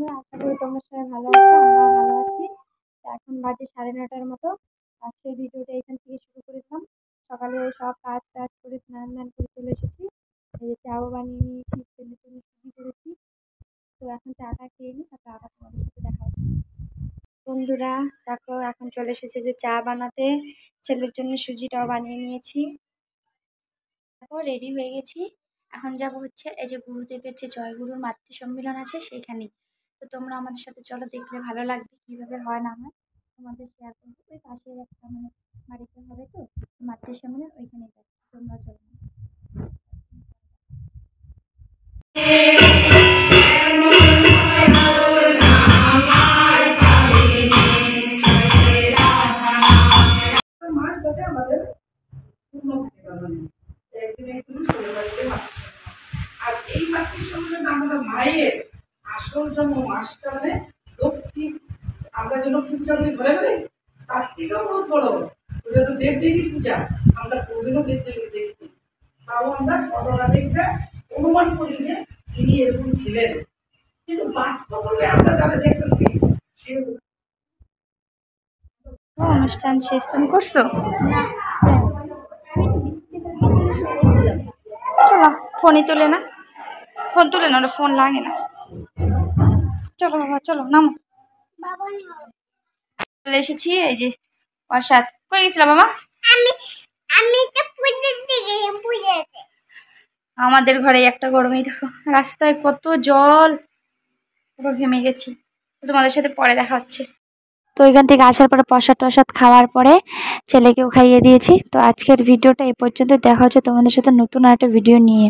বন্ধুরা, আশা করি তোমরা সবাই ভালো আছো। আমরাও ভালো আছি। তো এখন বাজে 9:30টার মতো। আজকের ভিডিওটা এখান থেকে শুরু করেছিলাম। সকালে সব কাজ টাজ করে স্নান দান করে চলে এসেছি। এই যে চাও বানিয়ে নিয়েছি, ছেলের জন্য সুজি করেছি। তো এখন চাটা খেয়ে নিই, তারপর আবার তোমাদের সাথে দেখা হচ্ছে। বন্ধুরা দেখো, এখন চলে এসেছে যে চা বানাতে। ছেলের জন্য সুজিটাও বানিয়ে নিয়েছি। দেখো রেডি হয়ে গেছি। এখন যাব হচ্ছে এই যে গুরুদেবের যে জয়গুরুর মাতৃ সম্মেলন আছে সেইখানে। তো তোমরা আমাদের সাথে চলো, দেখলে ভালো লাগবে কিভাবে হয় না হয়। তোমাদের শেয়ার করবো। ওই পাশের একটা বাড়িতে হবে, তো মাতৃ সম্মেলন ওইখানে যাচ্ছি, তোমরা চলো। আর এই মাতৃ সম্মেলন আমরা মায়ের আসল জন্ম মাসটা লক্ষ্মী, আমরা যে লক্ষ্মী পূজা করি ঘরে ঘরে, তার থেকেও বহুত বড়। ওটা তো দেবদেবী পূজা, আমরা কোনোদিনও দেবদেবী দেখি, তাও আমরা ঘটনা দেখতে অনুমান করি যে তিনি এরকম ছিলেন, কিন্তু বাস্তবে আমরা যারা দেখতেছি সে অনুষ্ঠান শেষ তুমি করছো? চলো, ফোনই তুলে না, ফোন তুলে না, ওটা ফোন লাগে না। চলো বাবা, চলো নামো। চলে এসেছি এই যে প্রসাদ। কই গেছিলাম বাবা? আমাদের ঘরে একটা গরমেই দেখো, রাস্তায় কত জল, পুরো ঘেমে গেছি। তোমাদের সাথে পরে দেখা হচ্ছে। তো এখান থেকে আসার পরে প্রসাদ টসাদ খাওয়ার পরে ছেলেকেও খাইয়ে দিয়েছি। তো আজকের ভিডিওটা এই পর্যন্ত। দেখা হচ্ছে তোমাদের সাথে নতুন একটা ভিডিও নিয়ে।